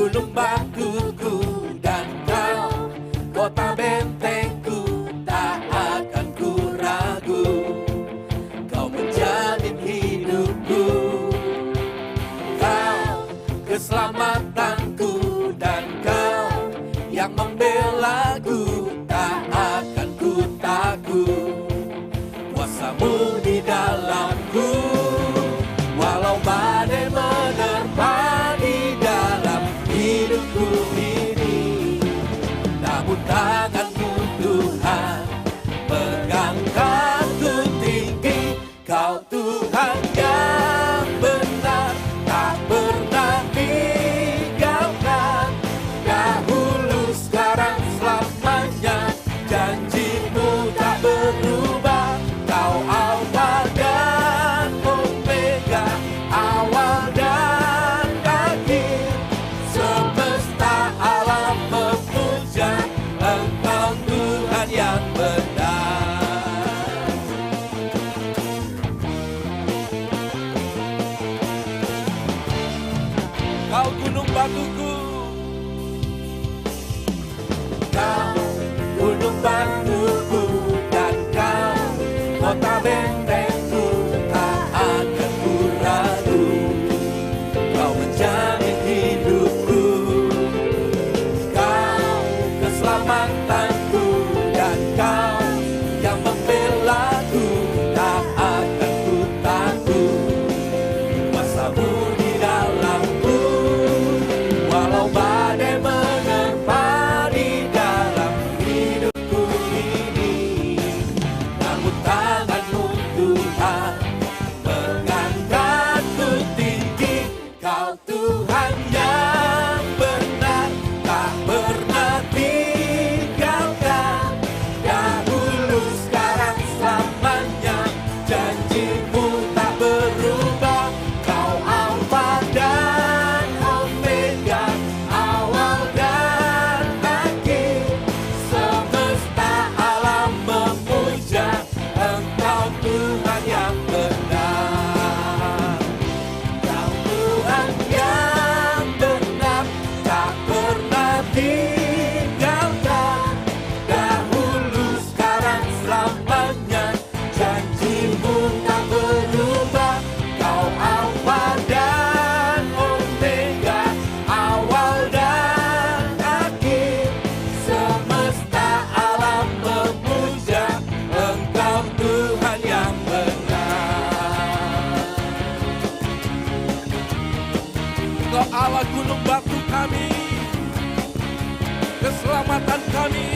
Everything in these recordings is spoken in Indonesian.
gunung batuku dan kau kota bentengku, tak akan ku ragu. Kau menjamin hidupku, kau keselamatanku, dan kau yang membelaku, tak akan ku takut. Kuasamu di dalamku, walau badai menerpa di dalam hidupku ini, namun tanganmu Tuhan pegangkanku tinggi. Kau Tuhan yang benar, tak pernah tinggalkan. Dahulu, sekarang, selamanya, janjimu tak berubah. Kau Alfa dan Omega, awal dan akhir. Semesta alam memuja Engkau Tuhan yang benar. Kau gunung batuku, kau gunung batuku, dan kau kota bentengku, tak akan ku ragu. Kau menjamin hidupku, kau keselamatanku, dan kau yang membelaku, tak akan ku takut. Kuasamu di dalamku, walau badai menerpa di dalam hidupku ini, namun tanganmu Tuhan pegangkanku tinggi. Kau Tuhan yang benar, tak pernah tinggalkan. Dahulu, sekarang, selamanya, janjimu tak berubah. Kau Alfa dan Omega, awal dan akhir. Semesta alam memuja Engkau Tuhan yang benar. Kau Tuhan yang benar, tak pernah tinggalkan. Dahulu, sekarang, selamanya, janjimu tak berubah. Kau Alfa dan Omega, awal dan akhir. Semesta alam memuja Engkau Tuhan yang benar. Engkau Allah gunung batu kami, keselamatan kami.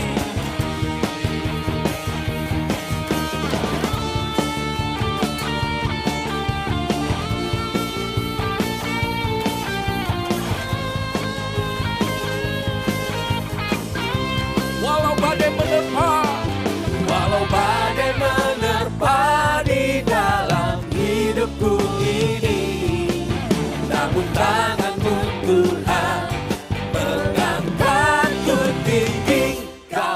Walau badai menerpa, walau badai menerpa di dalam hidupku ini, namun tanganmu Tuhan pegangkanku tinggi. Kau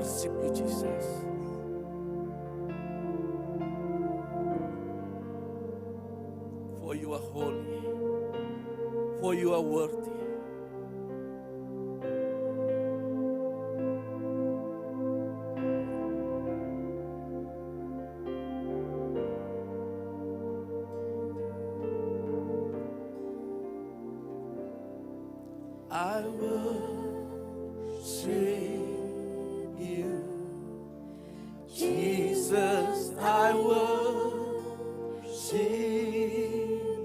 worship you, Jesus. For you are holy, for you are worthy. I worship you, Jesus. I worship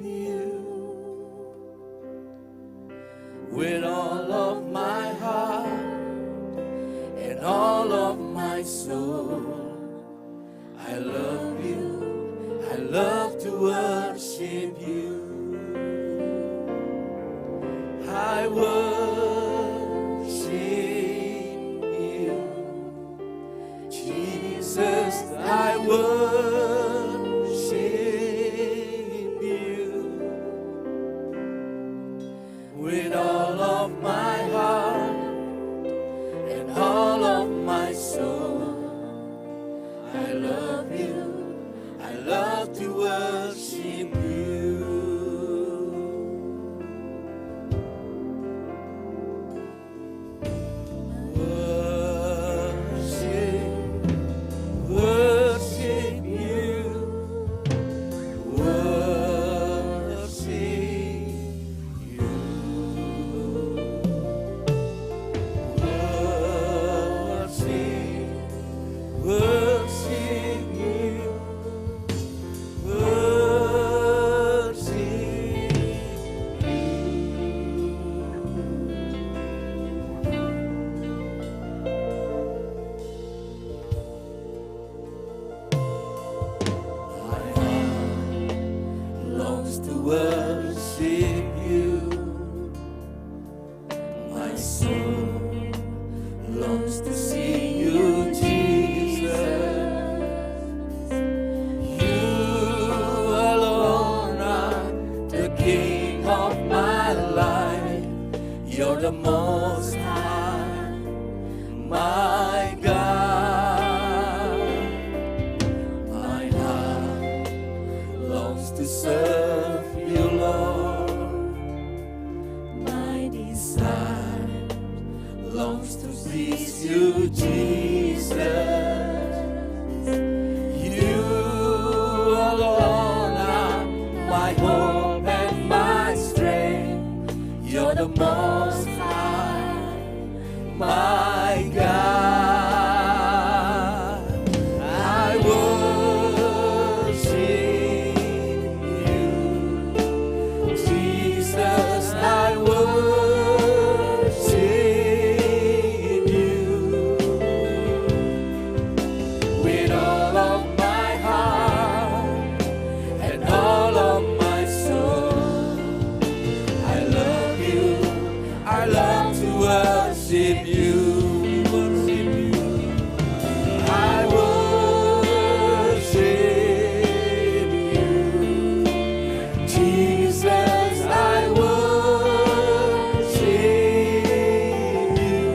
you with all of my heart and all of my soul. I love you. I love to worship you. I worship you, Jesus. I worship you with all of my heart and all of my soul. I love you. I love to worship you. Worship you, my soul longs to see you, Jesus. You alone are the King of my life. You're the Most High, my God. My heart longs to serve you, Lord. My desire longs to please you, Jesus. You alone are my hope and my strength. You're the Most High, my God. I worship you, Jesus. I worship you with all of my heart and all of my soul. I love you. I love to worship you. I worship you, Jesus. I worship you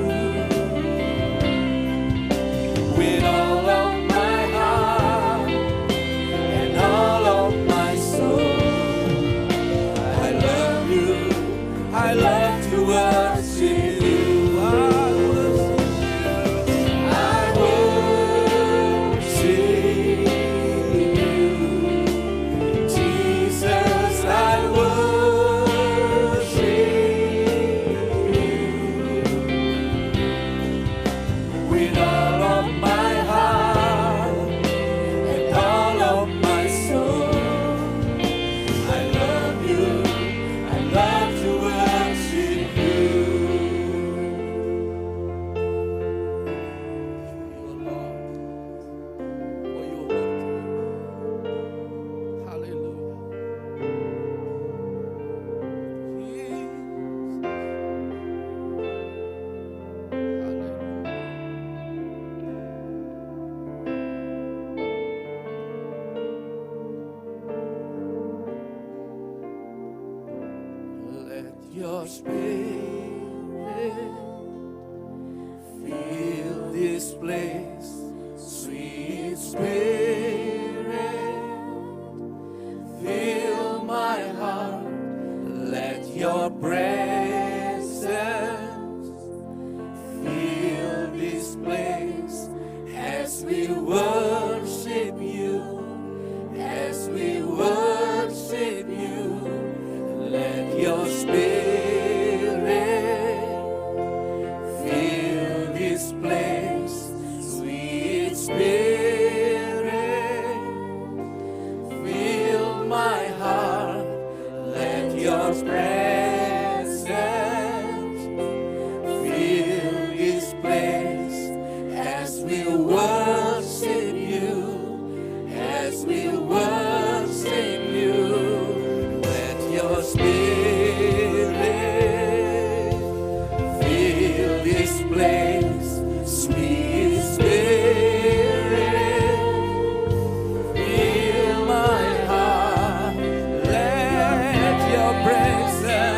with all of my heart and all of my soul. I love you. I love to worship you. I worship you, Jesus. I worship you with all of my heart and all of my soul. I love you. I love to worship you. You are Lord, for you are worthy. Hallelujah. Jesus. Let your spirit fill this place, sweet Spirit, fill my heart, let your presence fill this place as we worship you, as we worship you, let your Spirit fill this place, sweet Spirit, fill my heart, let your presence fill this place as we worship you, as we worship you, let your Spirit fill this place, sweet Spirit, fill my heart, let your presence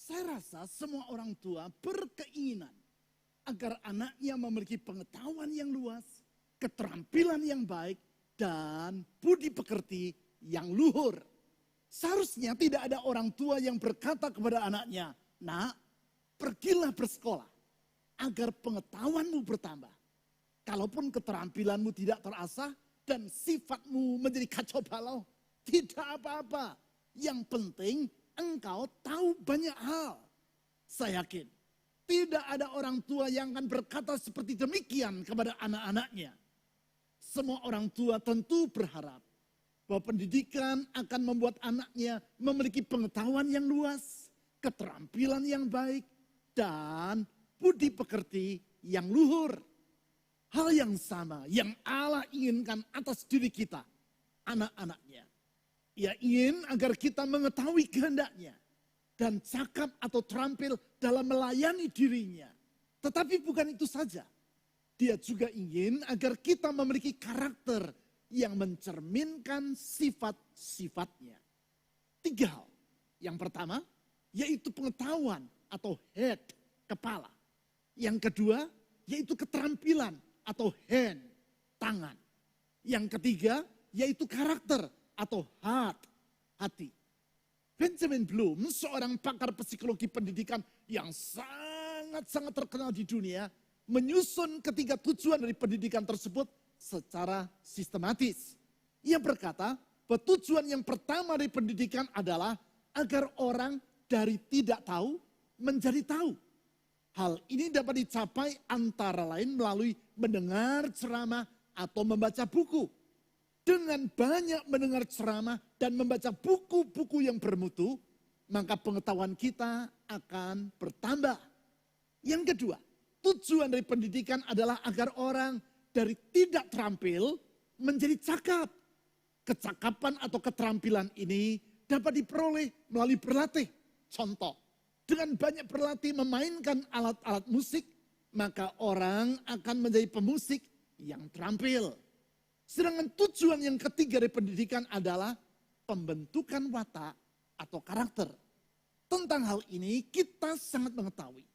Saya rasa semua orang tua berkeinginan agar anaknya memiliki pengetahuan yang luas, keterampilan yang baik, dan budi pekerti yang luhur. Seharusnya tidak ada orang tua yang berkata kepada anaknya, "Nak, pergilah bersekolah agar pengetahuanmu bertambah. Kalaupun keterampilanmu tidak terasah dan sifatmu menjadi kacau balau, tidak apa-apa. Yang penting engkau tahu banyak hal." Saya yakin tidak ada orang tua yang akan berkata seperti demikian kepada anak-anaknya. Semua orang tua tentu berharap bahwa pendidikan akan membuat anaknya memiliki pengetahuan yang luas, keterampilan yang baik, dan budi pekerti yang luhur. Hal yang sama yang Allah inginkan atas diri kita, anak-anaknya. Ia ingin agar kita mengetahui kehendaknya dan cakap atau terampil dalam melayani dirinya. Tetapi bukan itu saja. Dia juga ingin agar kita memiliki karakter yang mencerminkan sifat-sifatnya. 3 hal. Yang pertama, yaitu pengetahuan atau head, kepala. Yang kedua, yaitu keterampilan atau hand, tangan. Yang ketiga, yaitu karakter atau heart, hati. Benjamin Bloom, seorang pakar psikologi pendidikan yang sangat-sangat terkenal di dunia, menyusun ketiga tujuan dari pendidikan tersebut secara sistematis. Ia berkata bahwa tujuan yang pertama dari pendidikan adalah agar orang dari tidak tahu menjadi tahu. Hal ini dapat dicapai antara lain melalui mendengar ceramah atau membaca buku. Dengan banyak mendengar ceramah dan membaca buku-buku yang bermutu, maka pengetahuan kita akan bertambah. Yang kedua, tujuan dari pendidikan adalah agar orang dari tidak terampil menjadi cakap. Kecakapan atau keterampilan ini dapat diperoleh melalui berlatih. Contoh, dengan banyak berlatih memainkan alat-alat musik, maka orang akan menjadi pemusik yang terampil. Sedangkan tujuan yang ketiga dari pendidikan adalah pembentukan watak atau karakter. Tentang hal ini kita sangat mengetahui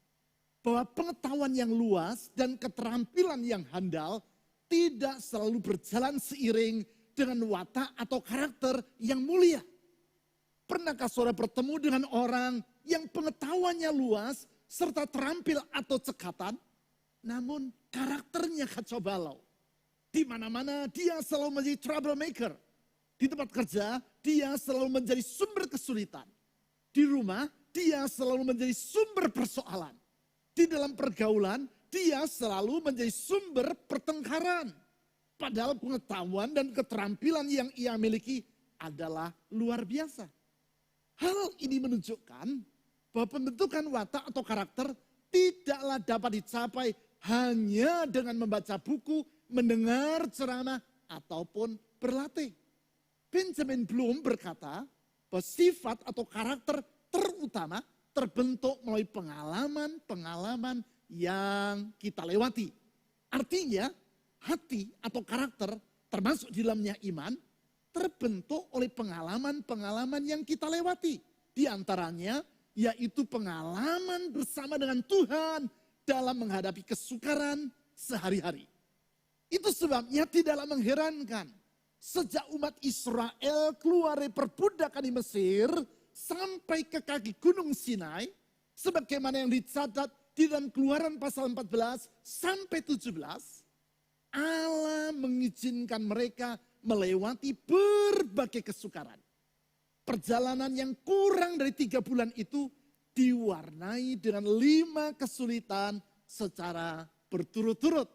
bahwa pengetahuan yang luas dan keterampilan yang handal tidak selalu berjalan seiring dengan watak atau karakter yang mulia. Pernahkah saudara bertemu dengan orang yang pengetahuannya luas serta terampil atau cekatan, namun karakternya kacau balau? Di mana-mana dia selalu menjadi troublemaker. Di tempat kerja dia selalu menjadi sumber kesulitan. Di rumah dia selalu menjadi sumber persoalan. Di dalam pergaulan dia selalu menjadi sumber pertengkaran. Padahal pengetahuan dan keterampilan yang ia miliki adalah luar biasa. Hal ini menunjukkan bahwa pembentukan watak atau karakter tidaklah dapat dicapai hanya dengan membaca buku, mendengar ceramah, ataupun berlatih. Benjamin Bloom berkata bahwa sifat atau karakter terutama terbentuk melalui pengalaman-pengalaman yang kita lewati. Artinya hati atau karakter termasuk di dalamnya iman terbentuk oleh pengalaman-pengalaman yang kita lewati. Di antaranya yaitu pengalaman bersama dengan Tuhan dalam menghadapi kesukaran sehari-hari. Itu sebabnya tidaklah mengherankan sejak umat Israel keluar dari perbudakan di Mesir sampai ke kaki Gunung Sinai, sebagaimana yang dicatat di dalam Keluaran pasal 14 sampai 17, Allah mengizinkan mereka melewati berbagai kesukaran. Perjalanan yang kurang dari 3 bulan itu diwarnai dengan 5 kesulitan secara berturut-turut.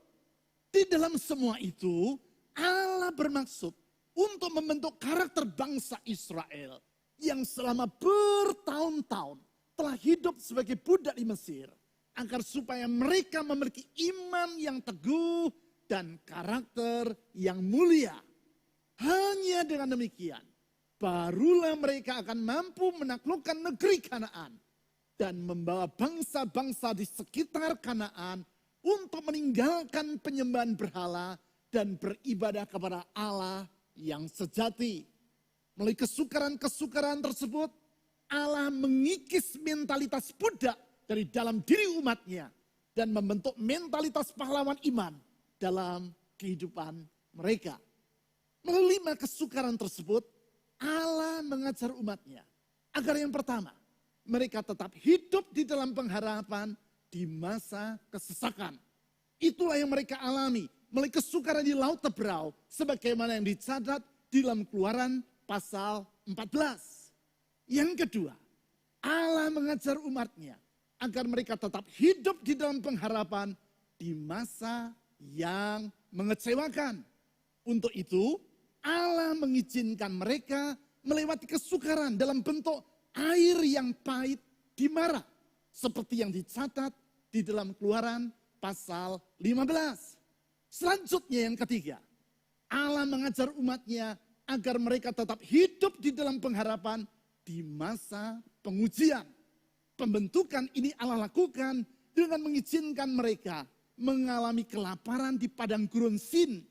Di dalam semua itu, Allah bermaksud untuk membentuk karakter bangsa Israel yang selama bertahun-tahun telah hidup sebagai budak di Mesir, agar supaya mereka memiliki iman yang teguh dan karakter yang mulia. Hanya dengan demikian, barulah mereka akan mampu menaklukkan negeri Kanaan dan membawa bangsa-bangsa di sekitar Kanaan untuk meninggalkan penyembahan berhala dan beribadah kepada Allah yang sejati. Melalui kesukaran-kesukaran tersebut, Allah mengikis mentalitas budak dari dalam diri umatnya dan membentuk mentalitas pahlawan iman dalam kehidupan mereka. Melalui 5 kesukaran tersebut, Allah mengajar umatnya agar yang pertama, mereka tetap hidup di dalam pengharapan di masa kesesakan. Itulah yang mereka alami melalui kesukaran di Laut Teberau, sebagaimana yang dicatat di dalam Keluaran pasal 14. Yang kedua, Allah mengajar umatnya agar mereka tetap hidup di dalam pengharapan di masa yang mengecewakan. Untuk itu, Allah mengizinkan mereka melewati kesukaran dalam bentuk air yang pahit di Mara, seperti yang dicatat di dalam Keluaran pasal 15. Selanjutnya yang ketiga, Allah mengajar umatnya agar mereka tetap hidup di dalam pengharapan di masa pengujian. Pembentukan ini Allah lakukan dengan mengizinkan mereka mengalami kelaparan di padang gurun Sin,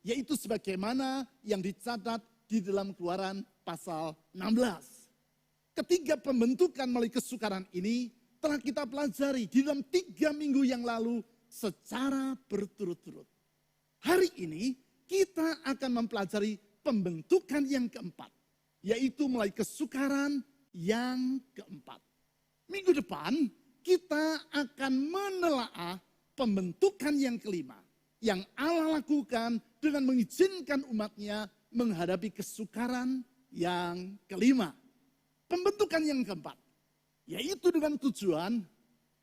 yaitu sebagaimana yang dicatat di dalam Keluaran pasal 16. Ketiga pembentukan melalui kesukaran ini telah kita pelajari di dalam 3 minggu yang lalu secara berturut-turut. Hari ini kita akan mempelajari pembentukan yang keempat, yaitu melalui kesukaran yang keempat. Minggu depan kita akan menelaah pembentukan yang kelima yang Allah lakukan dengan mengizinkan umatnya menghadapi kesukaran yang kelima. Pembentukan yang keempat, yaitu dengan tujuan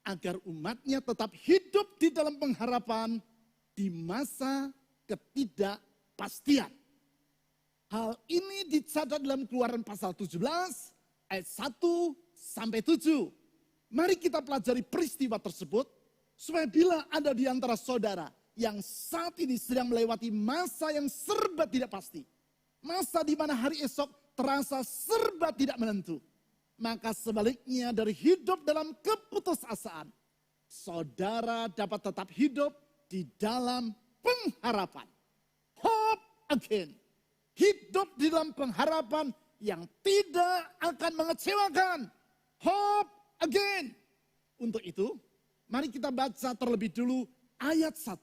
agar umatnya tetap hidup di dalam pengharapan di masa ketidakpastian. Hal ini dicatat dalam Keluaran pasal 17 ayat 1 sampai 7. Mari kita pelajari peristiwa tersebut supaya bila ada di antara saudara yang saat ini sedang melewati masa yang serba tidak pasti, masa di mana hari esok terasa serba tidak menentu, maka sebaliknya dari hidup dalam keputusasaan, saudara dapat tetap hidup di dalam pengharapan. Hope again. Hidup di dalam pengharapan yang tidak akan mengecewakan. Hope again. Untuk itu, mari kita baca terlebih dulu ayat 1.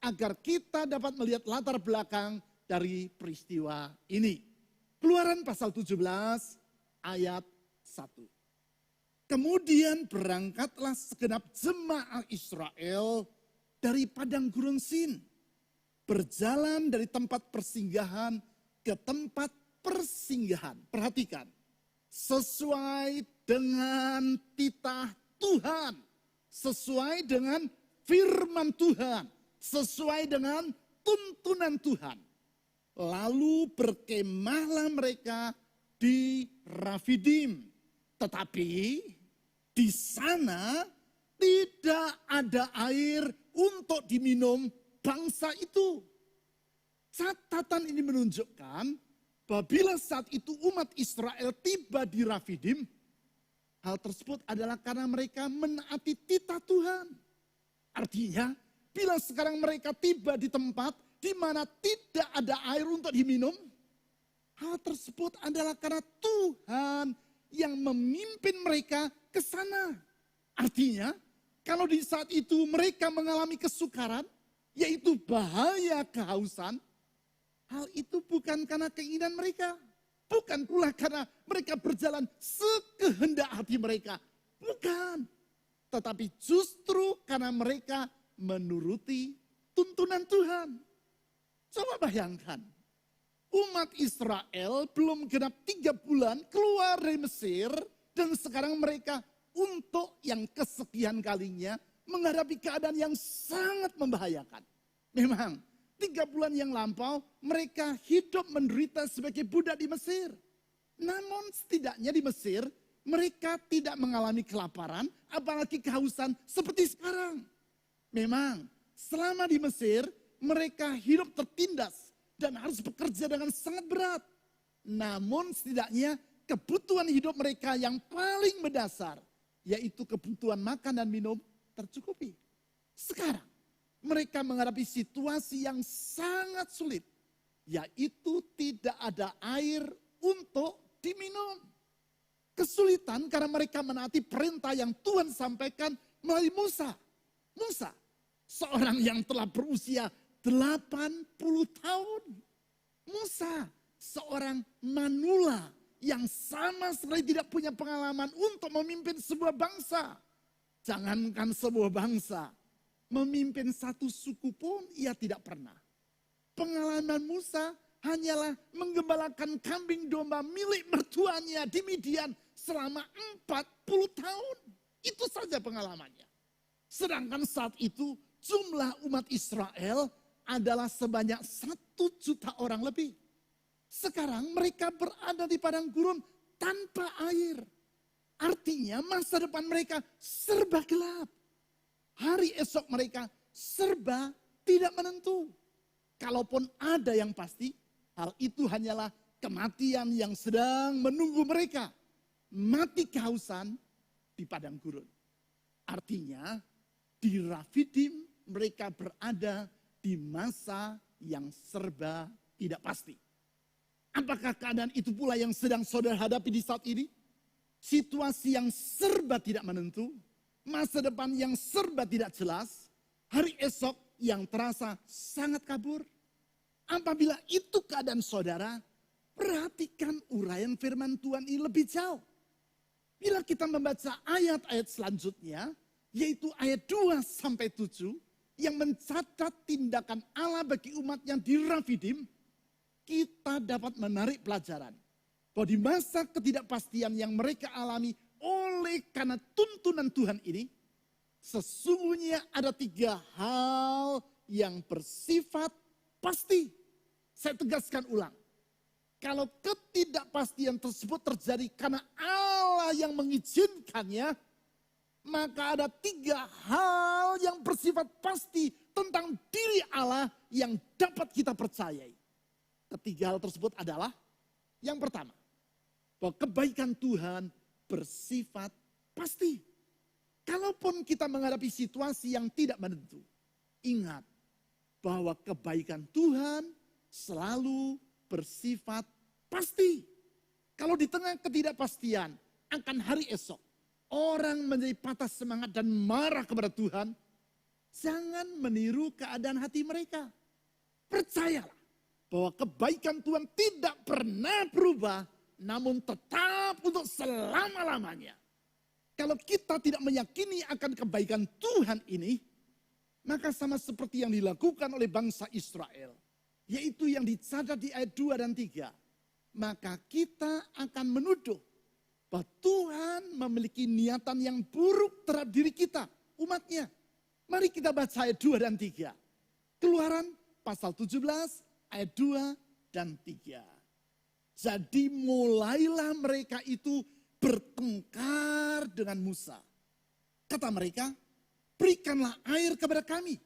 Agar kita dapat melihat latar belakang dari peristiwa ini. Keluaran pasal 17 ayat 1. Kemudian berangkatlah segenap jemaah Israel dari padang gurun Sin, berjalan dari tempat persinggahan ke tempat persinggahan. Perhatikan, sesuai dengan titah Tuhan, sesuai dengan firman Tuhan, sesuai dengan tuntunan Tuhan. Lalu berkemahlah mereka di Rafidim. Tetapi di sana tidak ada air untuk diminum bangsa itu. Catatan ini menunjukkan bahwa bila saat itu umat Israel tiba di Rafidim, hal tersebut adalah karena mereka menaati titah Tuhan. Artinya, bila sekarang mereka tiba di tempat di mana tidak ada air untuk diminum, hal tersebut adalah karena Tuhan yang memimpin mereka ke sana. Artinya, kalau di saat itu mereka mengalami kesukaran, yaitu bahaya kehausan, hal itu bukan karena keinginan mereka. Bukan pula karena mereka berjalan sekehendak hati mereka. Bukan. Tetapi justru karena mereka menuruti tuntunan Tuhan. Coba bayangkan. Umat Israel belum genap 3 bulan keluar dari Mesir. Dan sekarang mereka untuk yang kesekian kalinya menghadapi keadaan yang sangat membahayakan. Memang 3 bulan yang lampau mereka hidup menderita sebagai budak di Mesir. Namun setidaknya di Mesir mereka tidak mengalami kelaparan apalagi kehausan seperti sekarang. Memang selama di Mesir mereka hidup tertindas dan harus bekerja dengan sangat berat. Namun setidaknya kebutuhan hidup mereka yang paling mendasar, yaitu kebutuhan makan dan minum, tercukupi. Sekarang mereka menghadapi situasi yang sangat sulit, yaitu tidak ada air untuk diminum. Kesulitan karena mereka menaati perintah yang Tuhan sampaikan melalui Musa. Musa, seorang yang telah berusia 80 tahun. Musa, seorang manula yang sama sekali tidak punya pengalaman untuk memimpin sebuah bangsa. Jangankan sebuah bangsa, memimpin satu suku pun ia tidak pernah. Pengalaman Musa hanyalah menggembalakan kambing domba milik mertuanya di Midian selama 40 tahun. Itu saja pengalamannya. Sedangkan saat itu jumlah umat Israel adalah sebanyak 1 juta orang lebih. Sekarang mereka berada di padang gurun tanpa air. Artinya masa depan mereka serba gelap. Hari esok mereka serba tidak menentu. Kalaupun ada yang pasti, hal itu hanyalah kematian yang sedang menunggu mereka. Mati kehausan di padang gurun. Artinya di Rafidim mereka berada di masa yang serba tidak pasti. Apakah keadaan itu pula yang sedang saudara hadapi di saat ini? Situasi yang serba tidak menentu, masa depan yang serba tidak jelas, hari esok yang terasa sangat kabur. Apabila itu keadaan saudara, perhatikan uraian firman Tuhan ini lebih jauh. Bila kita membaca ayat-ayat selanjutnya, yaitu ayat 2-7, yang mencatat tindakan Allah bagi umat yang di Rafidim, kita dapat menarik pelajaran. Bahwa di masa ketidakpastian yang mereka alami oleh karena tuntunan Tuhan ini, sesungguhnya ada 3 hal yang bersifat pasti. Saya tegaskan ulang. Kalau ketidakpastian tersebut terjadi karena Allah yang mengizinkannya, maka ada 3 hal yang bersifat pasti tentang diri Allah yang dapat kita percayai. Ketiga hal tersebut adalah, yang pertama, bahwa kebaikan Tuhan bersifat pasti. Kalaupun kita menghadapi situasi yang tidak menentu, ingat bahwa kebaikan Tuhan selalu bersifat pasti. Kalau di tengah ketidakpastian akan hari esok, orang menjadi patah semangat dan marah kepada Tuhan, jangan meniru keadaan hati mereka. Percayalah bahwa kebaikan Tuhan tidak pernah berubah, namun tetap untuk selama-lamanya. Kalau kita tidak meyakini akan kebaikan Tuhan ini, maka sama seperti yang dilakukan oleh bangsa Israel, yaitu yang dicatat di ayat 2 dan 3, maka kita akan menuduh bahwa Tuhan memiliki niatan yang buruk terhadap diri kita, umatnya. Mari kita baca ayat 2 dan 3. Keluaran pasal 17 ayat 2 dan 3. Jadi mulailah mereka itu bertengkar dengan Musa. Kata mereka, berikanlah air kepada kami,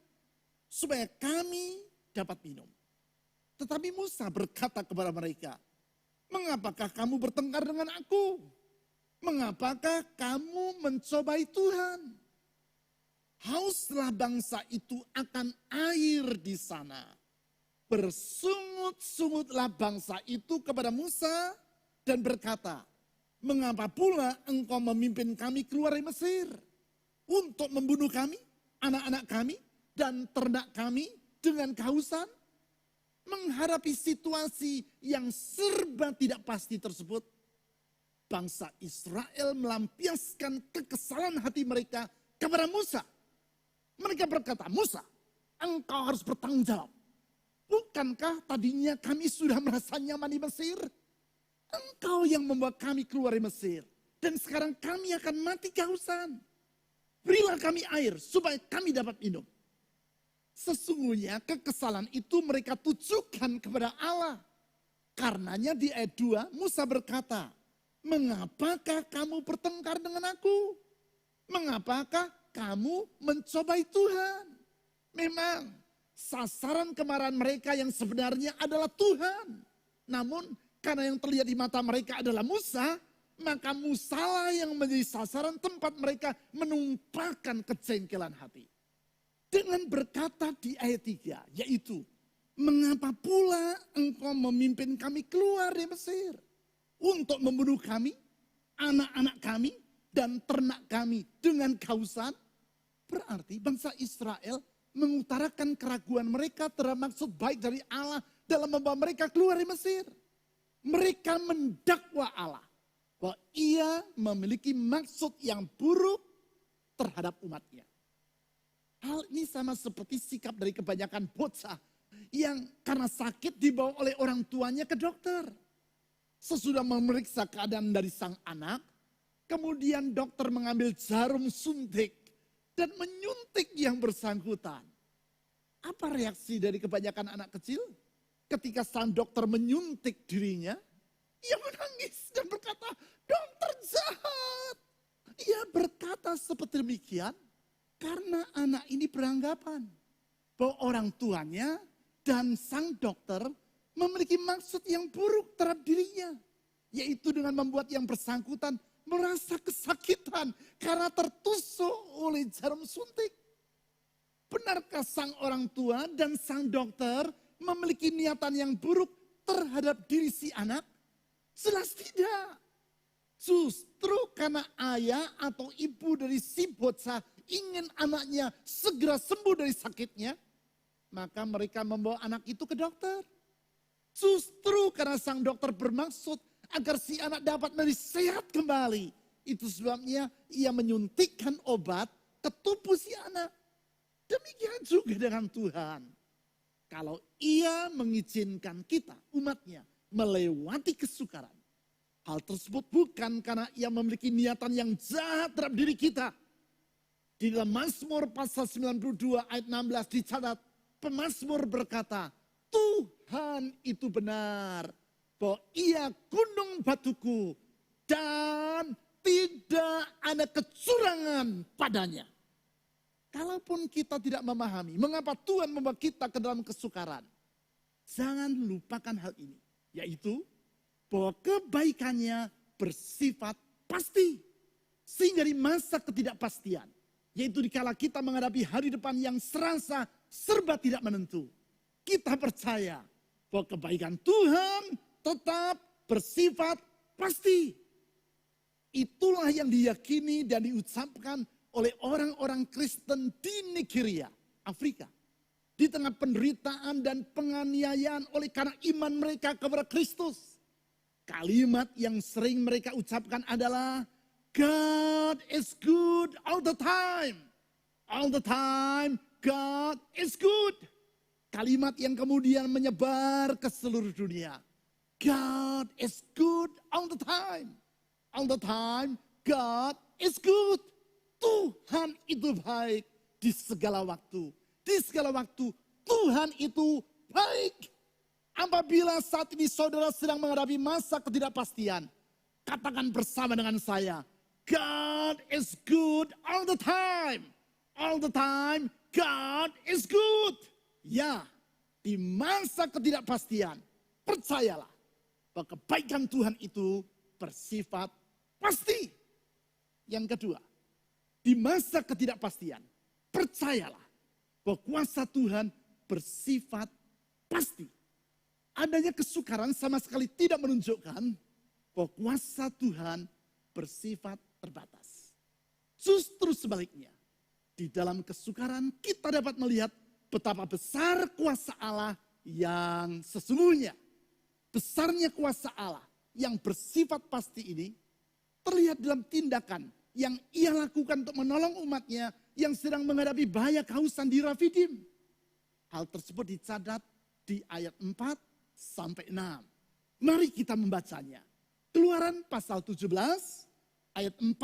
supaya kami dapat minum. Tetapi Musa berkata kepada mereka, mengapakah kamu bertengkar dengan aku? Mengapakah kamu mencobai Tuhan? Hauslah bangsa itu akan air di sana. Bersungut-sungutlah bangsa itu kepada Musa dan berkata, mengapa pula engkau memimpin kami keluar dari Mesir? Untuk membunuh kami, anak-anak kami, dan ternak kami dengan kehausan? Menghadapi situasi yang serba tidak pasti tersebut, bangsa Israel melampiaskan kekesalan hati mereka kepada Musa. Mereka berkata, Musa, engkau harus bertanggung jawab. Bukankah tadinya kami sudah merasa nyaman di Mesir? Engkau yang membawa kami keluar dari Mesir. Dan sekarang kami akan mati kehausan. Berilah kami air supaya kami dapat minum. Sesungguhnya kekesalan itu mereka tujukan kepada Allah. Karenanya di ayat 2 Musa berkata, mengapakah kamu bertengkar dengan aku? Mengapakah kamu mencobai Tuhan? Memang sasaran kemarahan mereka yang sebenarnya adalah Tuhan. Namun karena yang terlihat di mata mereka adalah Musa, maka Musalah yang menjadi sasaran tempat mereka menumpahkan kejengkelan hati. Dengan berkata di ayat 3, yaitu, mengapa pula engkau memimpin kami keluar dari Mesir? Untuk membunuh kami, anak-anak kami dan ternak kami dengan kehausan. Berarti bangsa Israel mengutarakan keraguan mereka terhadap maksud baik dari Allah dalam membawa mereka keluar dari Mesir. Mereka mendakwa Allah bahwa ia memiliki maksud yang buruk terhadap umatnya. Hal ini sama seperti sikap dari kebanyakan bocah yang karena sakit dibawa oleh orang tuanya ke dokter. Sesudah memeriksa keadaan dari sang anak, kemudian dokter mengambil jarum suntik dan menyuntik yang bersangkutan. Apa reaksi dari kebanyakan anak kecil? Ketika sang dokter menyuntik dirinya, ia menangis dan berkata, dokter jahat. Ia berkata seperti demikian karena anak ini beranggapan bahwa orang tuanya dan sang dokter memiliki maksud yang buruk terhadap dirinya. Yaitu dengan membuat yang bersangkutan merasa kesakitan karena tertusuk oleh jarum suntik. Benarkah sang orang tua dan sang dokter memiliki niatan yang buruk terhadap diri si anak? Jelas tidak. Justru karena ayah atau ibu dari si bocah ingin anaknya segera sembuh dari sakitnya, maka mereka membawa anak itu ke dokter. Justru karena sang dokter bermaksud agar si anak dapat menjadi sehat kembali. Itu sebabnya ia menyuntikkan obat ke tubuh si anak. Demikian juga dengan Tuhan. Kalau ia mengizinkan kita, umatnya, melewati kesukaran. Hal tersebut bukan karena ia memiliki niatan yang jahat terhadap diri kita. Di dalam Mazmur pasal 92 ayat 16 dicatat, pemazmur berkata, Tuhan itu benar, bahwa ia gunung batuku dan tidak ada kecurangan padanya. Kalaupun kita tidak memahami mengapa Tuhan membawa kita ke dalam kesukaran, jangan lupakan hal ini, yaitu bahwa kebaikannya bersifat pasti. Sehingga di masa ketidakpastian, yaitu dikala kita menghadapi hari depan yang serasa serba tidak menentu, kita percaya bahwa kebaikan Tuhan tetap bersifat pasti. Itulah yang diyakini dan diucapkan oleh orang-orang Kristen di Nigeria, Afrika. Di tengah penderitaan dan penganiayaan oleh karena iman mereka kepada Kristus. Kalimat yang sering mereka ucapkan adalah, God is good all the time. All the time, God is good. Kalimat yang kemudian menyebar ke seluruh dunia. God is good all the time. All the time, God is good. Tuhan itu baik di segala waktu. Di segala waktu, Tuhan itu baik. Apabila saat ini saudara sedang menghadapi masa ketidakpastian, katakan bersama dengan saya, God is good all the time. All the time, God is good. Ya, di masa ketidakpastian, percayalah bahwa kebaikan Tuhan itu bersifat pasti. Yang kedua, di masa ketidakpastian, percayalah bahwa kuasa Tuhan bersifat pasti. Adanya kesukaran sama sekali tidak menunjukkan bahwa kuasa Tuhan bersifat terbatas. Justru sebaliknya, di dalam kesukaran kita dapat melihat betapa besar kuasa Allah yang sesungguhnya. Besarnya kuasa Allah yang bersifat pasti ini terlihat dalam tindakan yang ia lakukan untuk menolong umatnya yang sedang menghadapi bahaya kehausan di Rafidim. Hal tersebut dicatat di ayat 4 sampai 6. Mari kita membacanya. Keluaran pasal 17 ayat 4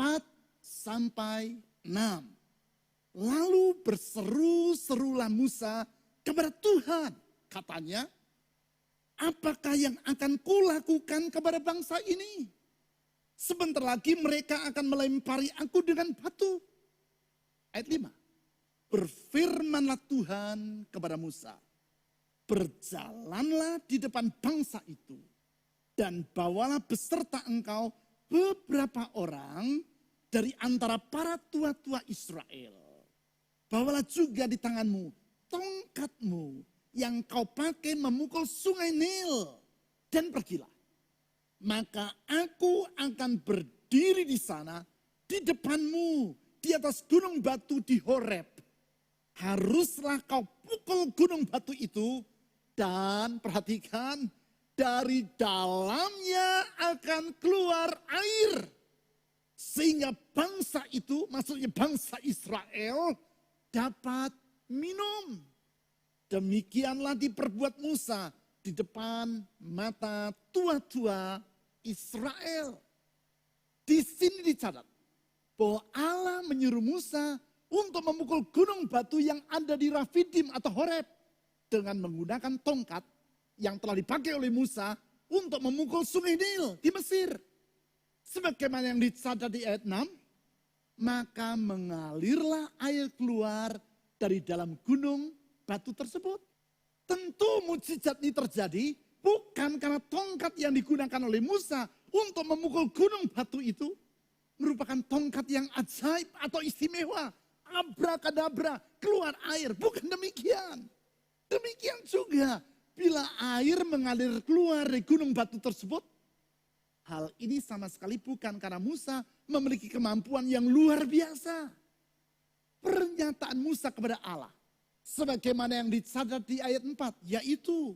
sampai 6. Lalu berseru-serulah Musa kepada Tuhan. Katanya, apakah yang akan kulakukan kepada bangsa ini? Sebentar lagi mereka akan melempari aku dengan batu. Ayat 5. Berfirmanlah Tuhan kepada Musa. Berjalanlah di depan bangsa itu. Dan bawalah beserta engkau beberapa orang dari antara para tua-tua Israel. Bawalah juga di tanganmu tongkatmu yang kau pakai memukul sungai Nil. Dan pergilah. Maka aku akan berdiri di sana, di depanmu, di atas gunung batu di Horeb. Haruslah kau pukul gunung batu itu, dan perhatikan, dari dalamnya akan keluar air. Sehingga bangsa itu, maksudnya bangsa Israel, dapat minum. Demikianlah diperbuat Musa di depan mata tua-tua Israel. Di sini dicatat bahwa Allah menyuruh Musa untuk memukul gunung batu yang ada di Rafidim atau Horeb dengan menggunakan tongkat yang telah dipakai oleh Musa untuk memukul sungai Nil di Mesir. Sebagaimana yang dicatat di ayat 6, maka mengalirlah air keluar dari dalam gunung batu tersebut. Tentu mukjizat ini terjadi bukan karena tongkat yang digunakan oleh Musa untuk memukul gunung batu itu merupakan tongkat yang ajaib atau istimewa. Abrakadabra, keluar air. Bukan demikian. Demikian juga bila air mengalir keluar dari gunung batu tersebut, hal ini sama sekali bukan karena Musa memiliki kemampuan yang luar biasa. Pernyataan Musa kepada Allah, sebagaimana yang dicatat di ayat 4, yaitu,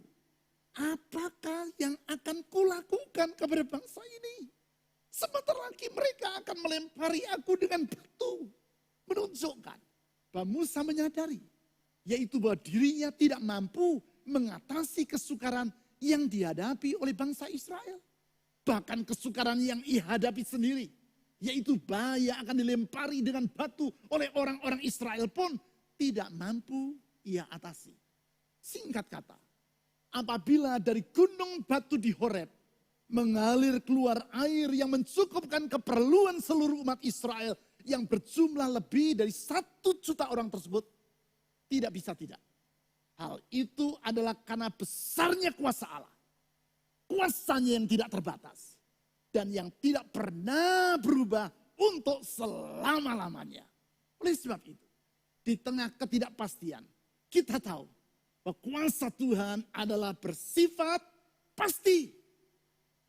apakah yang akan kulakukan kepada bangsa ini? Sebentar lagi mereka akan melempari aku dengan batu. Menunjukkan bahwa Musa menyadari, yaitu bahwa dirinya tidak mampu mengatasi kesukaran yang dihadapi oleh bangsa Israel. Bahkan kesukaran yang dihadapi sendiri, yaitu bahaya akan dilempari dengan batu oleh orang-orang Israel pun tidak mampu ia atasi. Singkat kata, apabila dari gunung batu di Horeb mengalir keluar air yang mencukupkan keperluan seluruh umat Israel yang berjumlah lebih dari 1 juta orang tersebut, tidak bisa tidak. Hal itu adalah karena besarnya kuasa Allah. Kuasanya yang tidak terbatas. Dan yang tidak pernah berubah untuk selama-lamanya. Oleh sebab itu, di tengah ketidakpastian, kita tahu bahwa kuasa Tuhan adalah bersifat pasti.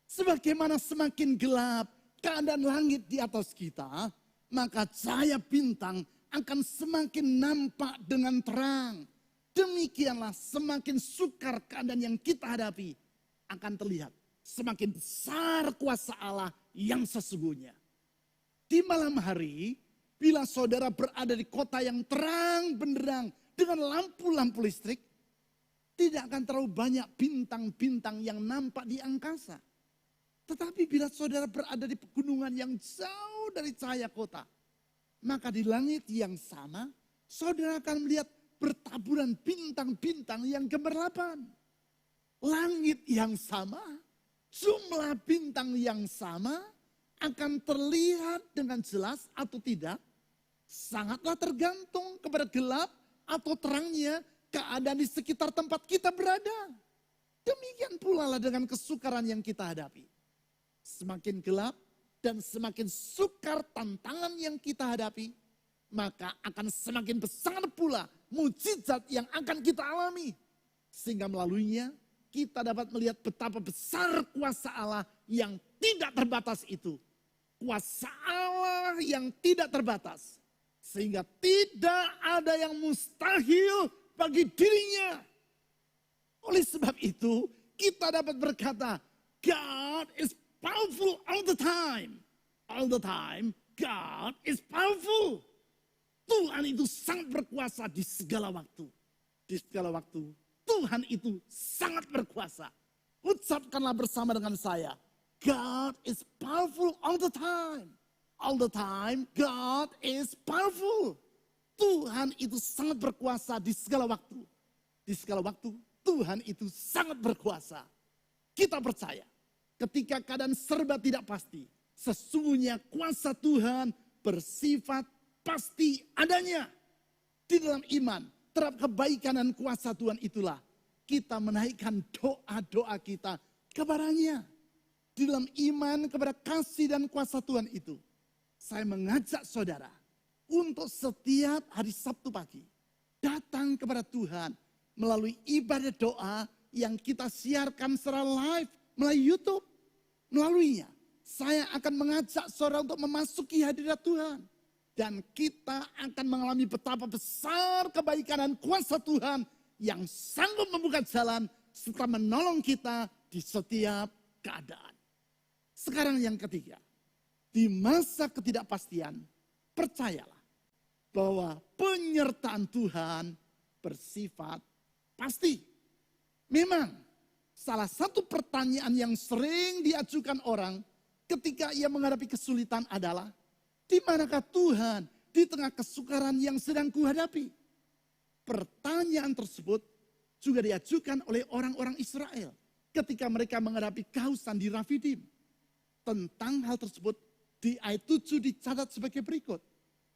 Sebagaimana semakin gelap keadaan langit di atas kita, maka cahaya bintang akan semakin nampak dengan terang. Demikianlah semakin sukar keadaan yang kita hadapi, akan terlihat semakin besar kuasa Allah yang sesungguhnya. Di malam hari, bila saudara berada di kota yang terang benderang dengan lampu-lampu listrik, tidak akan terlalu banyak bintang-bintang yang nampak di angkasa. Tetapi bila saudara berada di pegunungan yang jauh dari cahaya kota, maka di langit yang sama, saudara akan melihat bertaburan bintang-bintang yang gemerlapan. Langit yang sama, jumlah bintang yang sama akan terlihat dengan jelas atau tidak, sangatlah tergantung kepada gelap atau terangnya keadaan di sekitar tempat kita berada. Demikian pula lah dengan kesukaran yang kita hadapi. Semakin gelap dan semakin sukar tantangan yang kita hadapi, maka akan semakin besar pula mukjizat yang akan kita alami. Sehingga melaluinya kita dapat melihat betapa besar kuasa Allah yang tidak terbatas itu. Kuasa Allah yang tidak terbatas. Sehingga tidak ada yang mustahil bagi dirinya. Oleh sebab itu kita dapat berkata, God is powerful all the time. All the time, God is powerful. Tuhan itu sangat berkuasa di segala waktu. Di segala waktu, Tuhan itu sangat berkuasa. Ucapkanlah bersama dengan saya, God is powerful all the time. All the time, God is powerful. Tuhan itu sangat berkuasa di segala waktu. Di segala waktu, Tuhan itu sangat berkuasa. Kita percaya, ketika keadaan serba tidak pasti, sesungguhnya kuasa Tuhan bersifat pasti adanya. Di dalam iman terhadap kebaikan dan kuasa Tuhan itulah kita menaikkan doa-doa kita kepadanya. Di dalam iman kepada kasih dan kuasa Tuhan itu, saya mengajak saudara untuk setiap hari Sabtu pagi datang kepada Tuhan melalui ibadah doa yang kita siarkan secara live melalui YouTube. Melaluinya, saya akan mengajak saudara untuk memasuki hadirat Tuhan. Dan kita akan mengalami betapa besar kebaikan dan kuasa Tuhan yang sanggup membuka jalan serta menolong kita di setiap keadaan. Sekarang yang ketiga, di masa ketidakpastian, percayalah bahwa penyertaan Tuhan bersifat pasti. Memang salah satu pertanyaan yang sering diajukan orang ketika ia menghadapi kesulitan adalah, di manakah Tuhan di tengah kesukaran yang sedang kuhadapi? Pertanyaan tersebut juga diajukan oleh orang-orang Israel ketika mereka menghadapi kehausan di Rafidim. Tentang hal tersebut di ayat 7 dicatat sebagai berikut.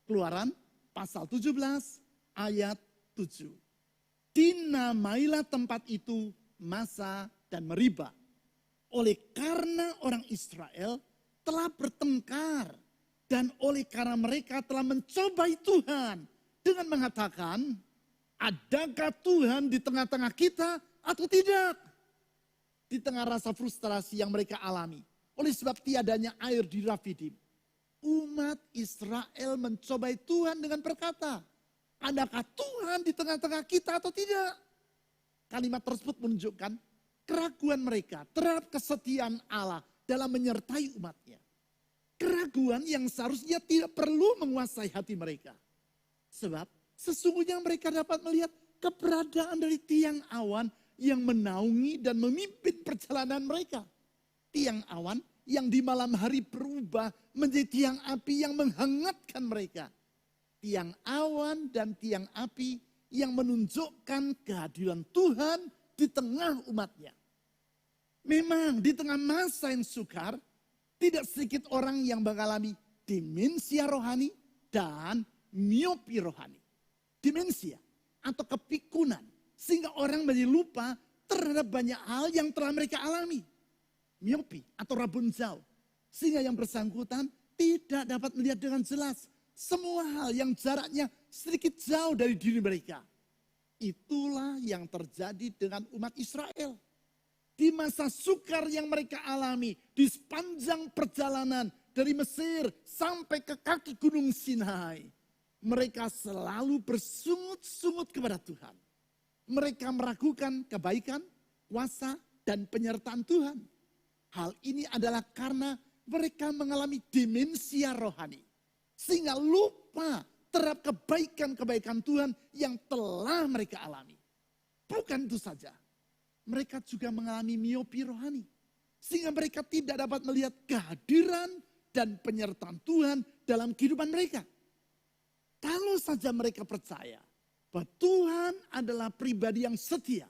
Keluaran pasal 17 ayat 7. Dinamailah tempat itu Masa dan Meriba. Oleh karena orang Israel telah bertengkar dan oleh karena mereka telah mencobai Tuhan dengan mengatakan, adakah Tuhan di tengah-tengah kita atau tidak? Di tengah rasa frustrasi yang mereka alami oleh sebab tiadanya air di Rafidim, umat Israel mencobai Tuhan dengan berkata, adakah Tuhan di tengah-tengah kita atau tidak? Kalimat tersebut menunjukkan keraguan mereka terhadap kesetiaan Allah dalam menyertai umatnya. Keraguan yang seharusnya tidak perlu menguasai hati mereka. Sebab sesungguhnya mereka dapat melihat keberadaan dari tiang awan yang menaungi dan memimpin perjalanan mereka. Tiang awan yang di malam hari berubah menjadi tiang api yang menghangatkan mereka. Tiang awan dan tiang api yang menunjukkan kehadiran Tuhan di tengah umatnya. Memang di tengah masa yang sukar, tidak sedikit orang yang mengalami demensia rohani dan miopi rohani. Demensia atau kepikunan, sehingga orang menjadi lupa terhadap banyak hal yang telah mereka alami. Miopi atau rabun jauh, sehingga yang bersangkutan tidak dapat melihat dengan jelas semua hal yang jaraknya sedikit jauh dari diri mereka. Itulah yang terjadi dengan umat Israel. Di masa sukar yang mereka alami di sepanjang perjalanan dari Mesir sampai ke kaki Gunung Sinai. Mereka selalu bersungut-sungut kepada Tuhan. Mereka meragukan kebaikan, kuasa, dan penyertaan Tuhan. Hal ini adalah karena mereka mengalami demensia rohani. Sehingga lupa terhadap kebaikan-kebaikan Tuhan yang telah mereka alami. Bukan itu saja. Mereka juga mengalami miopi rohani. Sehingga mereka tidak dapat melihat kehadiran dan penyertaan Tuhan dalam kehidupan mereka. Kalau saja mereka percaya bahwa Tuhan adalah pribadi yang setia.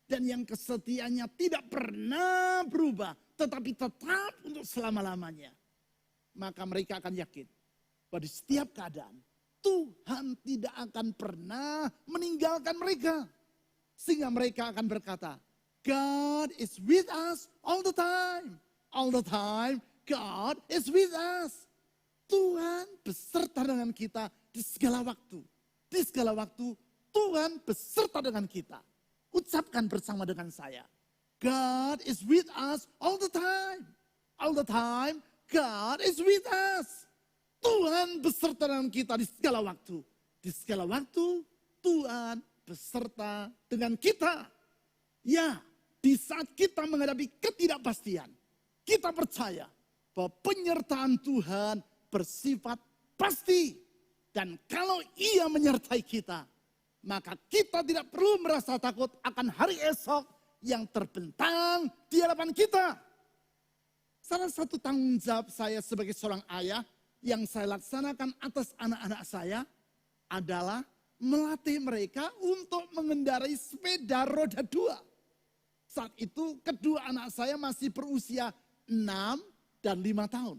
Dan yang kesetiaannya tidak pernah berubah, tetapi tetap untuk selama-lamanya. Maka mereka akan yakin bahwa di setiap keadaan Tuhan tidak akan pernah meninggalkan mereka. Sehingga mereka akan berkata, God is with us all the time. All the time, God is with us. Tuhan beserta dengan kita di segala waktu. Di segala waktu, Tuhan beserta dengan kita. Ucapkan bersama dengan saya. God is with us all the time. All the time, God is with us. Tuhan beserta dengan kita di segala waktu. Di segala waktu, Tuhan beserta dengan kita. Ya, di saat kita menghadapi ketidakpastian, kita percaya bahwa penyertaan Tuhan bersifat pasti. Dan kalau Ia menyertai kita, maka kita tidak perlu merasa takut akan hari esok yang terbentang di hadapan kita. Salah satu tanggung jawab saya sebagai seorang ayah yang saya laksanakan atas anak-anak saya adalah melatih mereka untuk mengendarai sepeda roda 2. Saat itu kedua anak saya masih berusia 6 dan 5 tahun.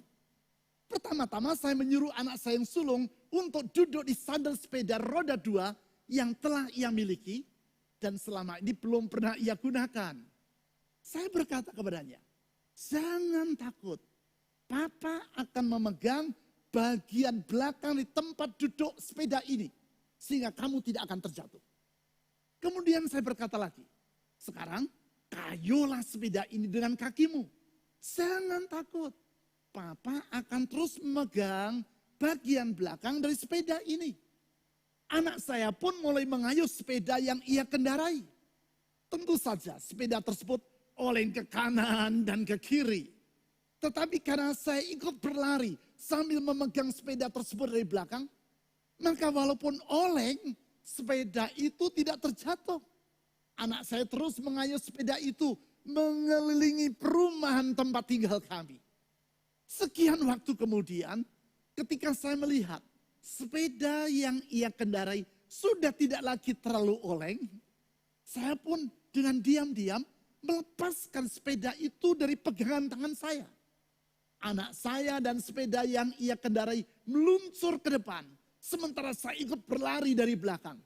Pertama-tama saya menyuruh anak saya yang sulung untuk duduk di sandal sepeda roda 2 yang telah ia miliki dan selama ini belum pernah ia gunakan. Saya berkata kepadanya, jangan takut, Papa akan memegang bagian belakang di tempat duduk sepeda ini sehingga kamu tidak akan terjatuh. Kemudian saya berkata lagi, sekarang kayulah sepeda ini dengan kakimu. Jangan takut. Papa akan terus memegang bagian belakang dari sepeda ini. Anak saya pun mulai mengayuh sepeda yang ia kendarai. Tentu saja sepeda tersebut oleng ke kanan dan ke kiri. Tetapi karena saya ikut berlari sambil memegang sepeda tersebut dari belakang, maka walaupun oleng, sepeda itu tidak terjatuh. Anak saya terus mengayuh sepeda itu mengelilingi perumahan tempat tinggal kami. Sekian waktu kemudian, ketika saya melihat sepeda yang ia kendarai sudah tidak lagi terlalu oleng, saya pun dengan diam-diam melepaskan sepeda itu dari pegangan tangan saya. Anak saya dan sepeda yang ia kendarai meluncur ke depan, sementara saya ikut berlari dari belakang.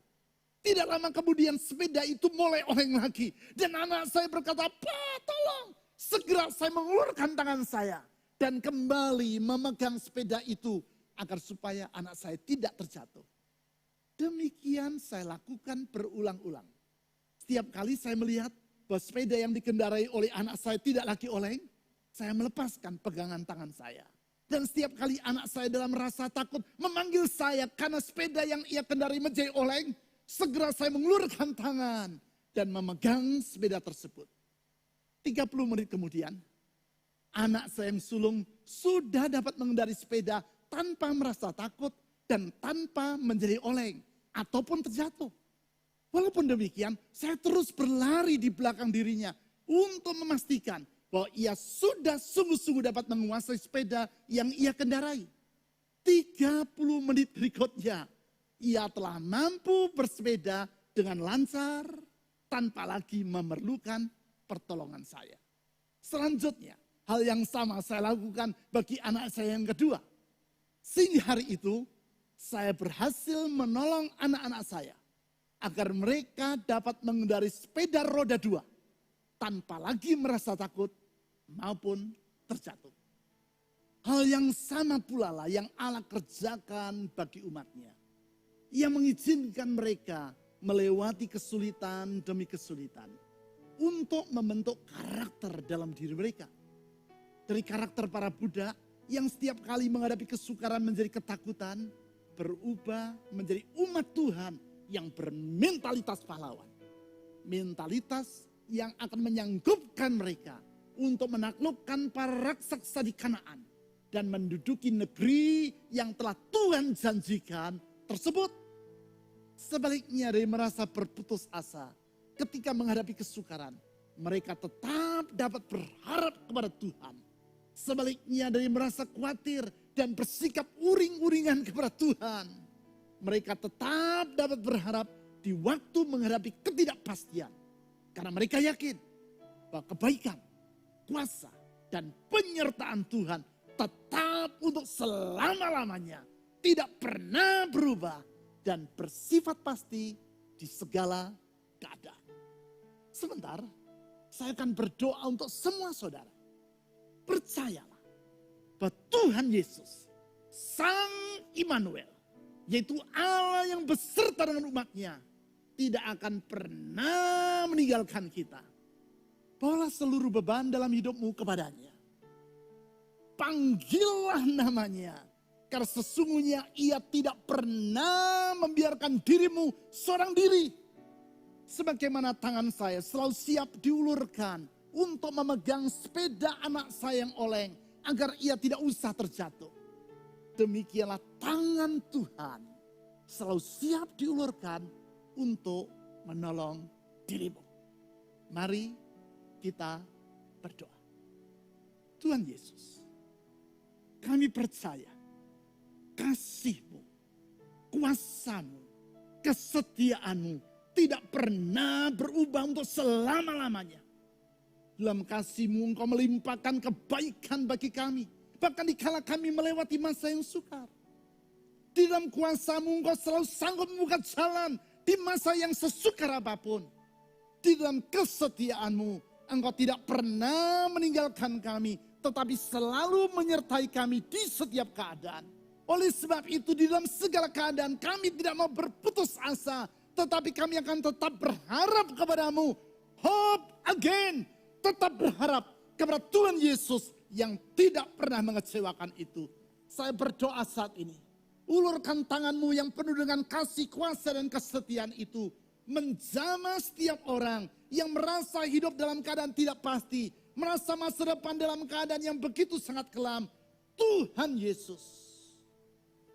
Tidak lama kemudian sepeda itu mulai oleng lagi. Dan anak saya berkata, "Pak, tolong." Segera saya mengulurkan tangan saya dan kembali memegang sepeda itu agar supaya anak saya tidak terjatuh. Demikian saya lakukan berulang-ulang. Setiap kali saya melihat bahwa sepeda yang dikendarai oleh anak saya tidak lagi oleng, saya melepaskan pegangan tangan saya. Dan setiap kali anak saya dalam rasa takut memanggil saya karena sepeda yang ia kendarai menjadi oleng, segera saya mengulurkan tangan dan memegang sepeda tersebut. 30 menit kemudian, anak saya yang sulung sudah dapat mengendarai sepeda tanpa merasa takut dan tanpa menjadi oleng ataupun terjatuh. Walaupun demikian, saya terus berlari di belakang dirinya untuk memastikan bahwa ia sudah sungguh-sungguh dapat menguasai sepeda yang ia kendarai. 30 menit berikutnya, ia telah mampu bersepeda dengan lancar tanpa lagi memerlukan pertolongan saya. Selanjutnya, hal yang sama saya lakukan bagi anak saya yang kedua. Sehingga hari itu, saya berhasil menolong anak-anak saya agar mereka dapat mengendarai sepeda roda 2 tanpa lagi merasa takut maupun terjatuh. Hal yang sama pula lah yang Allah kerjakan bagi umatnya. Ia mengizinkan mereka melewati kesulitan demi kesulitan untuk membentuk karakter dalam diri mereka. Dari karakter para budak yang setiap kali menghadapi kesukaran menjadi ketakutan, berubah menjadi umat Tuhan yang bermentalitas pahlawan. Mentalitas yang akan menyanggupkan mereka untuk menaklukkan para raksasa di Kanaan dan menduduki negeri yang telah Tuhan janjikan tersebut. Sebaliknya dari merasa berputus asa ketika menghadapi kesukaran, mereka tetap dapat berharap kepada Tuhan. Sebaliknya dari merasa khawatir dan bersikap uring-uringan kepada Tuhan, mereka tetap dapat berharap di waktu menghadapi ketidakpastian. Karena mereka yakin bahwa kebaikan, kuasa, dan penyertaan Tuhan tetap untuk selama-lamanya. Tidak pernah berubah dan bersifat pasti di segala keadaan. Sebentar, saya akan berdoa untuk semua saudara. Percayalah bahwa Tuhan Yesus, Sang Immanuel, yaitu Allah yang beserta dengan umatnya, tidak akan pernah meninggalkan kita. Bawalah seluruh beban dalam hidupmu kepadanya. Panggillah namanya, karena sesungguhnya ia tidak pernah membiarkan dirimu seorang diri. Sebagaimana tangan saya selalu siap diulurkan untuk memegang sepeda anak saya yang oleng, agar ia tidak usah terjatuh. Demikianlah tangan Tuhan selalu siap diulurkan untuk menolong dirimu. Mari kita berdoa. Tuhan Yesus, kami percaya kasih-Mu, kuasa-Mu, kesetiaan-Mu tidak pernah berubah untuk selama-lamanya. Dalam kasih-Mu Engkau melimpahkan kebaikan bagi kami. Bahkan dikala kami melewati masa yang sukar. Di dalam kuasa-Mu Engkau selalu sanggup membuka jalan di masa yang sesukar apapun. Di dalam kesetiaan-Mu Engkau tidak pernah meninggalkan kami, tetapi selalu menyertai kami di setiap keadaan. Oleh sebab itu di dalam segala keadaan kami tidak mau berputus asa, tetapi kami akan tetap berharap kepada-Mu. Hope again. Tetap berharap kepada Tuhan Yesus yang tidak pernah mengecewakan itu. Saya berdoa saat ini, ulurkan tanganmu yang penuh dengan kasih, kuasa, dan kesetiaan itu, menjamah setiap orang yang merasa hidup dalam keadaan tidak pasti, merasa masa depan dalam keadaan yang begitu sangat kelam. Tuhan Yesus,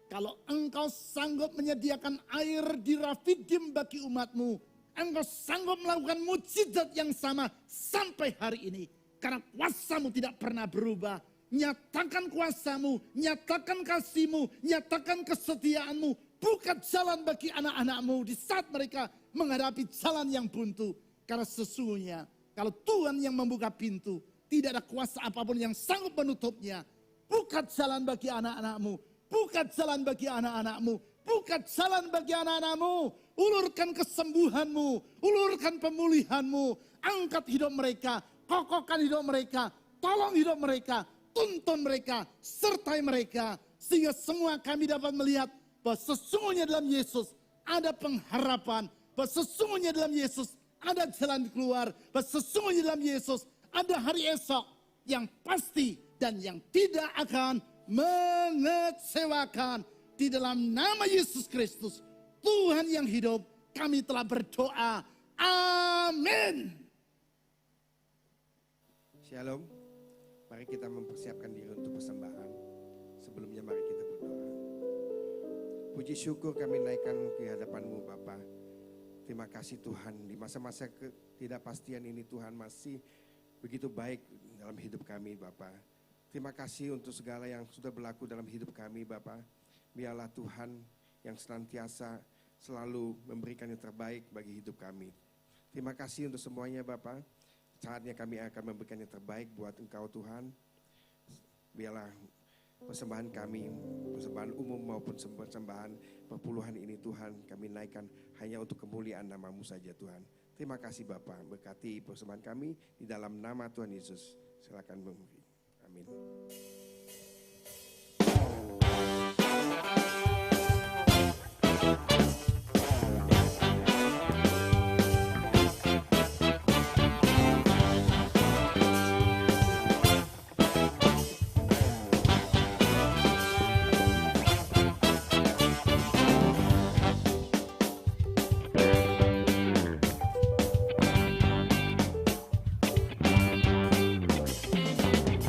kalau Engkau sanggup menyediakan air di Rafidim bagi umatmu, Engkau sanggup melakukan mujizat yang sama sampai hari ini. Karena kuasa-Mu tidak pernah berubah. Nyatakan kuasa-Mu, nyatakan kasih-Mu, nyatakan kesetiaan-Mu. Buka jalan bagi anak-anak-Mu di saat mereka menghadapi jalan yang buntu. Karena sesungguhnya kalau Tuhan yang membuka pintu, tidak ada kuasa apapun yang sanggup menutupnya. Buka jalan bagi anak-anak-Mu, buka jalan bagi anak-anak-Mu, buka jalan bagi anak-anak-Mu. Ulurkan kesembuhan-Mu, ulurkan pemulihan-Mu. Angkat hidup mereka, kokohkan hidup mereka, tolong hidup mereka, tuntun mereka, sertai mereka. Sehingga semua kami dapat melihat bahwa sesungguhnya dalam Yesus ada pengharapan, bahwa sesungguhnya dalam Yesus ada jalan keluar, bahwa sesungguhnya dalam Yesus ada hari esok yang pasti dan yang tidak akan mengecewakan. Di dalam nama Yesus Kristus, Tuhan yang hidup, kami telah berdoa. Amin. Shalom. Mari kita mempersiapkan diri untuk persembahan. Sebelumnya mari kita berdoa. Puji syukur kami naikkan ke hadapan-Mu Bapa. Terima kasih Tuhan, di masa-masa ketidakpastian ini Tuhan masih begitu baik dalam hidup kami Bapa. Terima kasih untuk segala yang sudah berlaku dalam hidup kami Bapa. Biarlah Tuhan yang senantiasa selalu memberikan yang terbaik bagi hidup kami. Terima kasih untuk semuanya Bapa. Saatnya kami akan memberikan yang terbaik buat Engkau Tuhan. Biarlah persembahan kami, persembahan umum maupun persembahan perpuluhan ini Tuhan, kami naikkan hanya untuk kemuliaan nama-Mu saja Tuhan. Terima kasih Bapa, berkati persembahan kami di dalam nama Tuhan Yesus. Silakan memberi. Amin.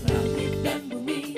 Langit dan bumi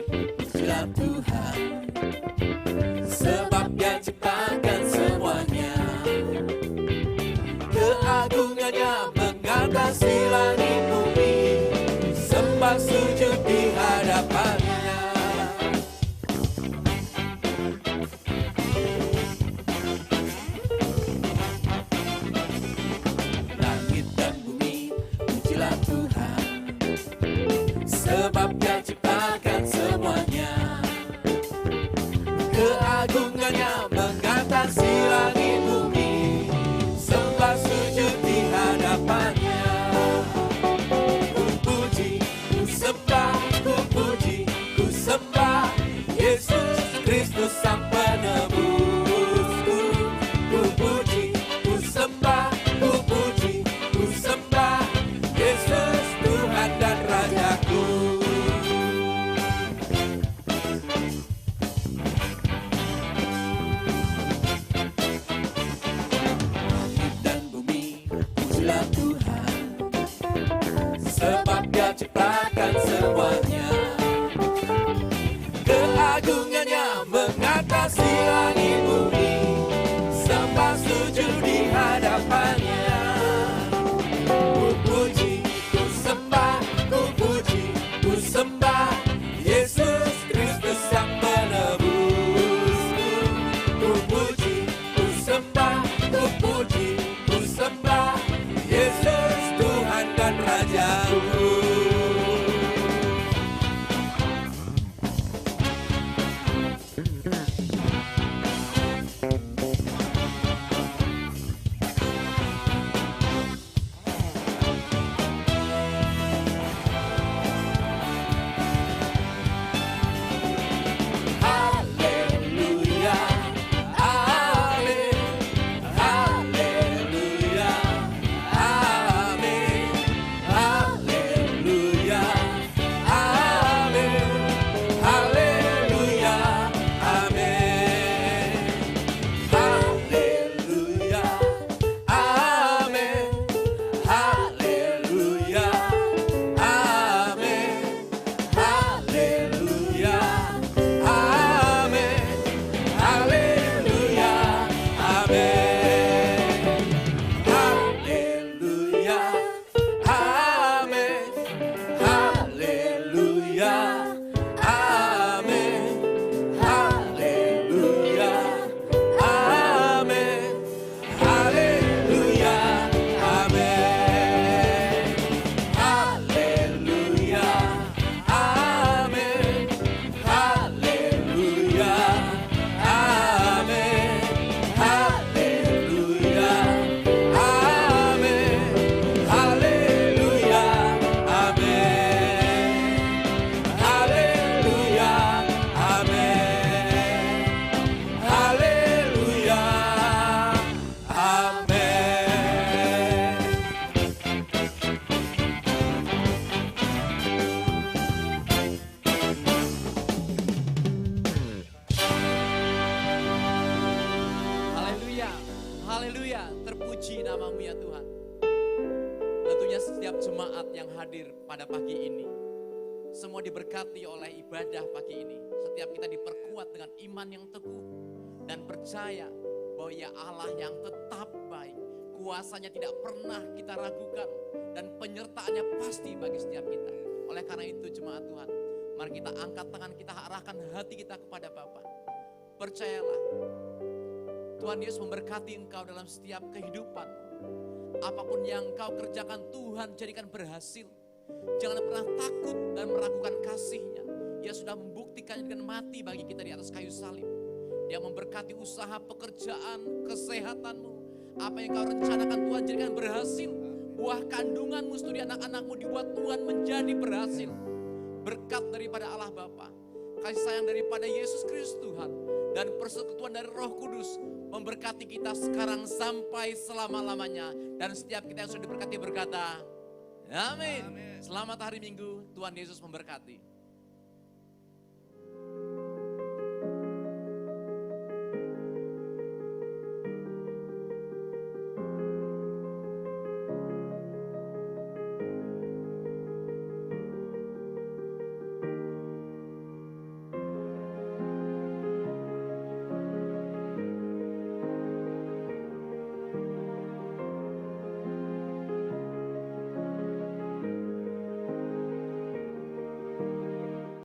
Haleluya, terpuji namamu ya Tuhan. Tentunya setiap jemaat yang hadir pada pagi ini, semua diberkati oleh ibadah pagi ini. Setiap kita diperkuat dengan iman yang teguh dan percaya bahwa ya Allah yang tetap baik. Kuasanya tidak pernah kita ragukan dan penyertaannya pasti bagi setiap kita. Oleh karena itu jemaat Tuhan, mari kita angkat tangan, kita arahkan hati kita kepada Bapa. Percayalah, Tuhan Yesus memberkati engkau dalam setiap kehidupan. Apapun yang engkau kerjakan, Tuhan jadikan berhasil. Jangan pernah takut dan meragukan kasih-Nya. Ia sudah membuktikan dengan mati bagi kita di atas kayu salib. Dia memberkati usaha, pekerjaan, kesehatanmu. Apa yang kau rencanakan Tuhan jadikan berhasil. Buah kandunganmu, studi anak-anakmu dibuat Tuhan menjadi berhasil. Berkat daripada Allah Bapa, kasih sayang daripada Yesus Kristus Tuhan, dan persekutuan dari Roh Kudus memberkati kita sekarang sampai selama-lamanya. Dan setiap kita yang sudah diberkati berkata, amin. Selamat hari Minggu, Tuhan Yesus memberkati.